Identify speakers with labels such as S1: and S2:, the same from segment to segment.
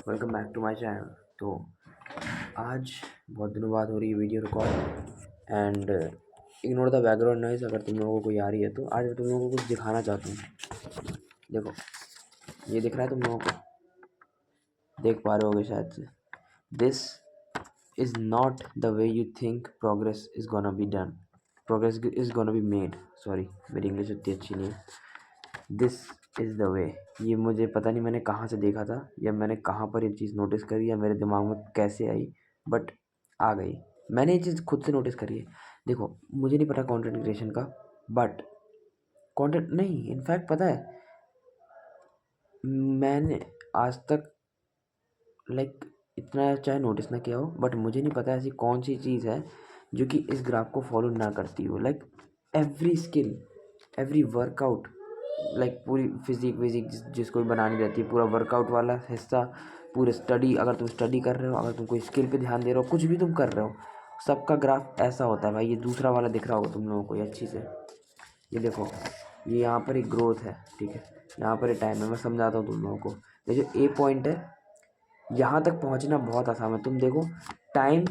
S1: Welcome back to my channel. तो आज बहुत दिनों बाद हो रही है video record and ignore the background noise अगर तुम लोगों को कोई आ रही है। तो आज मैं तुम लोगों को कुछ दिखाना चाहता हूँ। देखो, ये दिख रहा है तुम लोगों को, देख पा रहे होगे शायद से। This is not the way you think progress is gonna be done, progress is gonna be made. Sorry, मेरी इंग्लिश इतनी अच्छी नहीं है। दिस इज़ द वे, ये मुझे पता नहीं मैंने कहाँ से देखा था या मैंने कहाँ पर ये चीज़ नोटिस करी या मेरे दिमाग में कैसे आई, बट आ गई। मैंने ये चीज़ खुद से नोटिस करी है। देखो, मुझे नहीं पता कंटेंट क्रिएशन का, बट कंटेंट नहीं, इनफैक्ट पता है मैंने आज तक इतना चाहे नोटिस ना किया हो, बट मुझे नहीं पता ऐसी कौन सी चीज़ है जो कि इस ग्राफ को फॉलो ना करती हो। एवरी स्किल, एवरी वर्कआउट, पूरी फिजिक विजिक जिसको भी बनानी रहती है, पूरा वर्कआउट वाला हिस्सा, पूरे स्टडी, अगर तुम स्टडी कर रहे हो, अगर तुम कोई स्किल पे ध्यान दे रहे हो, कुछ भी तुम कर रहे हो, सबका ग्राफ ऐसा होता है भाई। ये दूसरा वाला दिख रहा होगा तुम लोगों को ये अच्छी से। ये देखो, ये यहाँ पर एक ग्रोथ है, ठीक है, यहाँ पर एक टाइम है। मैं समझाता हूँ तुम लोगों को। ये जो ए पॉइंट है, यहाँ तक पहुँचना बहुत आसान है। तुम देखो, टाइम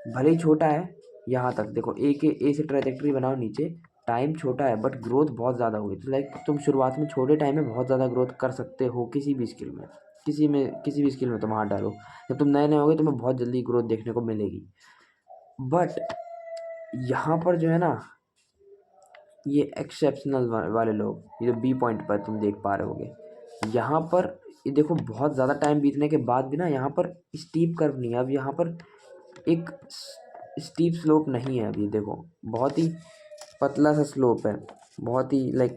S1: भले ही छोटा है, यहाँ तक देखो, ए से ट्रैजेक्टरी बनाओ नीचे, टाइम छोटा है बट ग्रोथ बहुत ज़्यादा हुई। तो तुम शुरुआत में छोटे टाइम में बहुत ज़्यादा ग्रोथ कर सकते हो किसी भी स्किल में, किसी भी स्किल में तुम हाथ डालो। जब तुम नए नए होगे तुम्हें बहुत जल्दी ग्रोथ देखने को मिलेगी। बट यहाँ पर जो है ना, ये एक्सेप्शनल वाले लोग, ये जो बी पॉइंट पर तुम देख पा रहे होगे, यहाँ पर ये देखो, बहुत ज़्यादा टाइम बीतने के बाद भी ना यहाँ पर स्टीप कर्व नहीं है। अब यहाँ पर एक स्टीप स्लोप नहीं है। अभी देखो, बहुत ही पतला सा स्लोप है, बहुत ही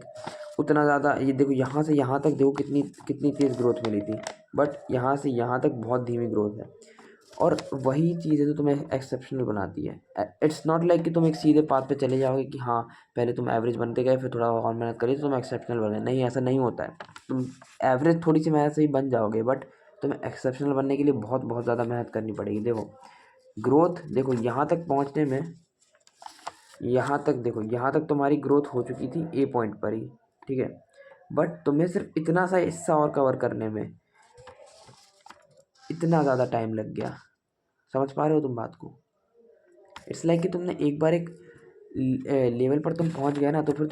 S1: उतना ज़्यादा। ये देखो, यहाँ से यहाँ तक देखो कितनी कितनी तेज़ ग्रोथ मिली थी, बट यहाँ से यहाँ तक बहुत धीमी ग्रोथ है। और वही चीज़ है जो तुम्हें एक्सेप्शनल बनाती है। इट्स नॉट लाइक कि तुम एक सीधे पाथ पे चले जाओगे कि हाँ, पहले तुम एवरेज बनते गए, फिर थोड़ा और मेहनत करिए तो तुम एक्सेप्शनल बन गए। नहीं, ऐसा नहीं होता है। तुम एवरेज थोड़ी सी मेहनत से ही बन जाओगे, बट तुम्हें एक्सेप्शनल बनने के लिए बहुत बहुत ज़्यादा मेहनत करनी पड़ेगी। देखो, ग्रोथ देखो, यहाँ तक पहुँचने में, यहाँ तक देखो, यहाँ तक तुम्हारी ग्रोथ हो चुकी थी ए पॉइंट पर ही, ठीक है, बट तुम्हें सिर्फ इतना सा हिस्सा और कवर करने में इतना ज़्यादा टाइम लग गया। समझ पा रहे हो तुम बात को? इट्स लाइक कि तुमने एक बार एक लेवल पर तुम पहुंच गए ना, तो फिर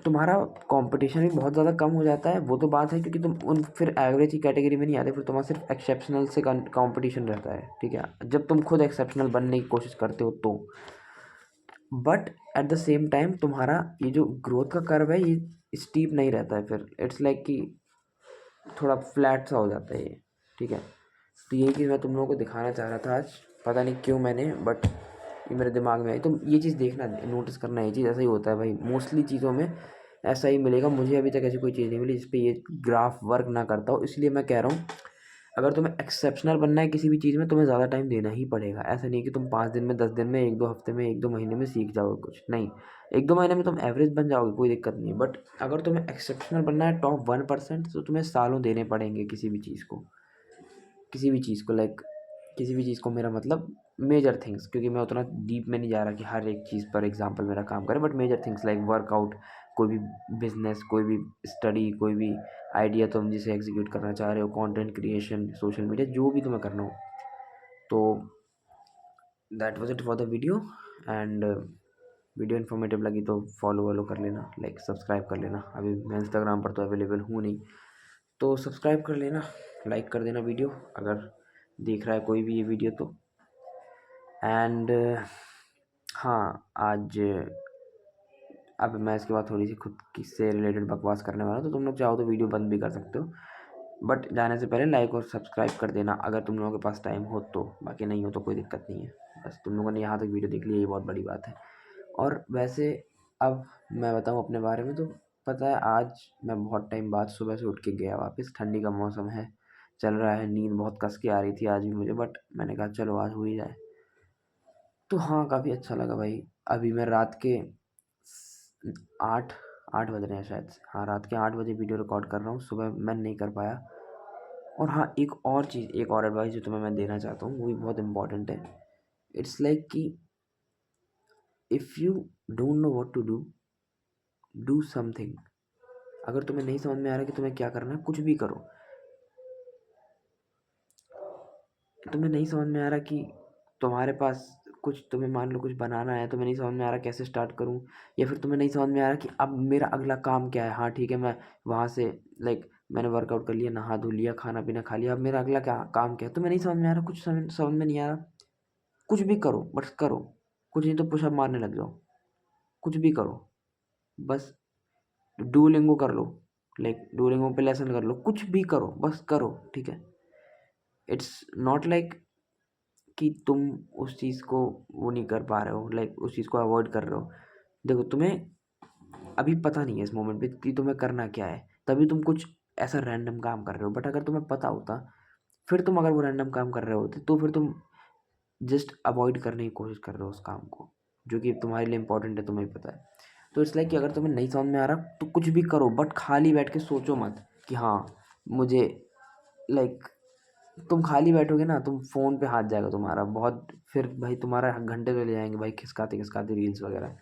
S1: तुम्हारा कंपटीशन भी बहुत ज़्यादा कम हो जाता है। वो तो बात है, क्योंकि तुम उन फिर एवरेज की कैटेगरी में नहीं आते, फिर तुम्हारा सिर्फ एक्सेप्शनल से कंपटीशन रहता है, ठीक है, जब तुम खुद एक्सेप्शनल बनने की कोशिश करते हो तो। But at the same time तुम्हारा ये जो ग्रोथ का कर्व है, ये स्टीप नहीं रहता है। फिर इट्स लाइक कि थोड़ा फ्लैट सा हो जाता है ये, ठीक है। तो यही चीज़ मैं तुम लोगों को दिखाना चाह रहा था आज, पता नहीं क्यों मैंने, बट ये मेरे दिमाग में आई। तो ये चीज़ देखना, नोटिस करना, ये चीज़ ऐसा ही होता है भाई, मोस्टली चीज़ों में ऐसा ही मिलेगा। मुझे अभी तक ऐसी कोई चीज़ नहीं मिली जिस पे ये ग्राफ वर्क ना करता हो। इसलिए मैं कह रहा हूँ, अगर तुम्हें एक्सेप्शनल बनना है किसी भी चीज़ में, तुम्हें ज़्यादा टाइम देना ही पड़ेगा। ऐसा नहीं कि तुम 5 दिन में, 10 दिन में, 1-2 हफ्ते में, 1-2 महीने में सीख जाओगे कुछ, नहीं। 1-2 महीने में तुम एवरेज बन जाओगे, कोई दिक्कत नहीं। बट अगर तुम्हें एक्सेप्शनल बनना है, टॉप 1%, तो तुम्हें सालों देने पड़ेंगे किसी भी चीज़ को, किसी भी चीज़ को। किसी भी चीज़ को, मेरा मतलब मेजर थिंग्स, क्योंकि मैं उतना डीप में नहीं जा रहा कि हर एक चीज़ पर एग्जांपल मेरा काम करे, but major things like workout, कोई भी बिजनेस, कोई भी स्टडी, कोई भी आइडिया तुम जिसे एग्जीक्यूट करना चाह रहे हो, कंटेंट क्रिएशन, सोशल मीडिया, जो भी तुम्हें करना हो। तो that was it for the video. And video informative लगी तो फॉलो वॉलो कर लेना, सब्सक्राइब कर लेना। अभी मैं इंस्टाग्राम पर तो अवेलेबल हूँ नहीं, तो सब्सक्राइब कर लेना, लाइक कर देना वीडियो अगर देख रहा है कोई भी ये वीडियो तो। एंड हाँ, आज अब मैं इसके बाद थोड़ी सी खुद की से रिलेटेड बकवास करने वाला हूँ, तो तुम लोग चाहो तो वीडियो बंद भी कर सकते हो, बट जाने से पहले लाइक और सब्सक्राइब कर देना अगर तुम लोगों के पास टाइम हो तो। बाकी नहीं हो तो कोई दिक्कत नहीं है, बस तुम लोगों ने यहाँ तक वीडियो देख ली, ये बहुत बड़ी बात है। और वैसे अब मैं बताऊँ अपने बारे में, तो पता है आज मैं बहुत टाइम बाद सुबह से उठ के गया वापस। ठंडी का मौसम है, चल रहा है, नींद बहुत कस के आ रही थी आज भी मुझे, बट मैंने कहा चलो आज हो ही जाए। तो हाँ, काफ़ी अच्छा लगा भाई। अभी मैं रात के 8 बज रहे हैं शायद से, हाँ, रात के 8 बजे वीडियो रिकॉर्ड कर रहा हूँ, सुबह मैं नहीं कर पाया। और हाँ, एक और चीज़, एक और एडवाइस जो तुम्हें मैं देना चाहता हूँ, वो भी बहुत इंपॉर्टेंट है। इट्स लाइक कि if you don't know what to do something. अगर तुम्हें नहीं समझ में आ रहा कि तुम्हें क्या करना है, कुछ भी करो, तुम्हें नहीं समझ में आ रहा कि तुम्हारे पास कुछ, तुम्हें मान लो कुछ बनाना है, तुम्हें नहीं समझ में आ रहा कैसे स्टार्ट करूँ, या फिर तुम्हें नहीं समझ में आ रहा कि अब मेरा अगला काम क्या है। हाँ ठीक है, मैं वहाँ से लाइक मैंने वर्कआउट कर लिया, नहा धो लिया, खाना पीना खा लिया, अब मेरा अगला क्या काम क्या है, तुम्हें नहीं समझ में आ रहा, कुछ समझ में नहीं आ रहा, कुछ भी करो, बस करो। कुछ नहीं तो पुशअप मारने लग जाओ, कुछ भी करो, बस डुओलिंगो कर लो, लाइक डुओलिंगो पे लेसन कर लो, कुछ भी करो, बस करो, ठीक है। इट्स नॉट लाइक कि तुम उस चीज़ को वो नहीं कर पा रहे हो, लाइक उस चीज़ को अवॉइड कर रहे हो। देखो तुम्हें अभी पता नहीं है इस मोमेंट पे कि तुम्हें करना क्या है, तभी तुम कुछ ऐसा रैंडम काम कर रहे हो। बट अगर तुम्हें पता होता, फिर तुम अगर वो रैंडम काम कर रहे होते, तो फिर तुम जस्ट अवॉइड करने की कोशिश कर रहे हो उस काम को, जो कि तुम्हारे लिए इंपॉर्टेंट है, तुम्हें पता है। तो इसलिए कि अगर तुम्हें नहीं समझ में आ रहा तो कुछ भी करो, बट खाली बैठ के सोचो मत कि हाँ मुझे लाइक, तुम खाली बैठोगे ना, तुम फ़ोन पे हाथ जाएगा तुम्हारा बहुत, फिर भाई तुम्हारा घंटे चले जाएंगे भाई, खिसकाते खिसकाते रील्स वगैरह।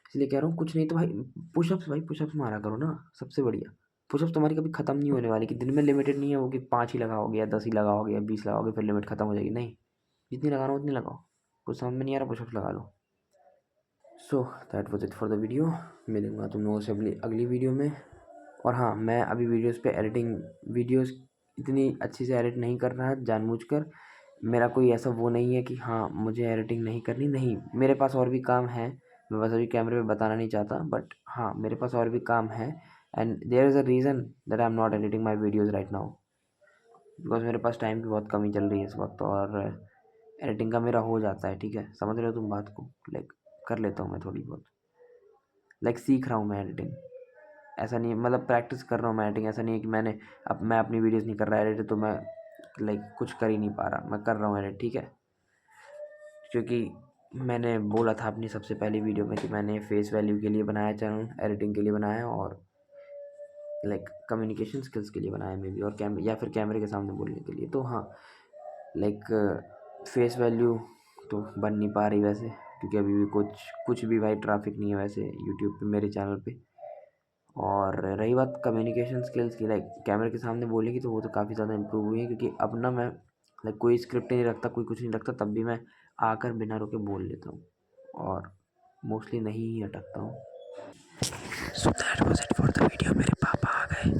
S1: इसलिए कह रहा हूँ कुछ नहीं तो भाई पुशअप्स, भाई पुशअप्स मारा करो ना, सबसे बढ़िया। पुशअप्स तुम्हारी कभी ख़त्म नहीं होने वाली, कि दिन में लिमिटेड नहीं है वो कि 5 ही लगाओगे या 10 ही लगाओगे या 20 लगाओगे फिर लिमिट ख़त्म हो जाएगी, नहीं। जितनी लगाना हो उतनी लगाओ। कुछ समझ में नहीं आ रहा, पुशअप्स लगा लो। So that was it for the video. मिलूंगा तुम लोगों से अगली अगली वीडियो में। और हाँ, मैं अभी वीडियोस पे एडिटिंग, वीडियोस इतनी अच्छी से एडिट नहीं कर रहा जानबूझकर। मेरा कोई ऐसा वो नहीं है कि हाँ मुझे एडिटिंग नहीं करनी, नहीं, मेरे पास और भी काम है। मैं बस अभी कैमरे पे बताना नहीं चाहता, बट हाँ मेरे पास और भी काम है। And there is a reason that I am not editing my videos right now, because मेरे पास टाइम की बहुत कमी चल रही है इस वक्त, और एडिटिंग का मेरा हो जाता है, ठीक है, समझ रहे हो तुम बात को। लाइक कर लेता हूँ मैं थोड़ी बहुत, लाइक सीख रहा हूँ मैं एडिटिंग। ऐसा नहीं है, मतलब प्रैक्टिस कर रहा हूँ मैं एडिटिंग। ऐसा नहीं है कि मैं अपनी वीडियोस नहीं कर रहा एडिट, तो मैं लाइक कुछ कर ही नहीं पा रहा, मैं कर रहा हूँ एडिट, ठीक है। क्योंकि मैंने बोला था अपनी सबसे पहली वीडियो में कि मैंने फेस वैल्यू के लिए बनाया चैनल, एडिटिंग के लिए बनाया, और लाइक कम्युनिकेशन स्किल्स के लिए बनाया मे बी, और या फिर कैमरे के सामने बोलने के लिए। तो हाँ, लाइक फेस वैल्यू तो बन नहीं पा रही वैसे, क्योंकि अभी भी कुछ भी भाई ट्रैफिक नहीं है वैसे यूट्यूब पे मेरे चैनल पे। और रही बात कम्युनिकेशन स्किल्स की, लाइक कैमरे के सामने बोलने की, तो वो तो काफ़ी ज़्यादा इम्प्रूव हुई है, क्योंकि अब ना मैं लाइक कोई स्क्रिप्ट नहीं रखता, कोई कुछ नहीं रखता, तब भी मैं आकर बिना रुके बोल लेता हूँ, और मोस्टली नहीं ही अटकता हूँ। सो that was it for the video. मेरे पापा आ गए।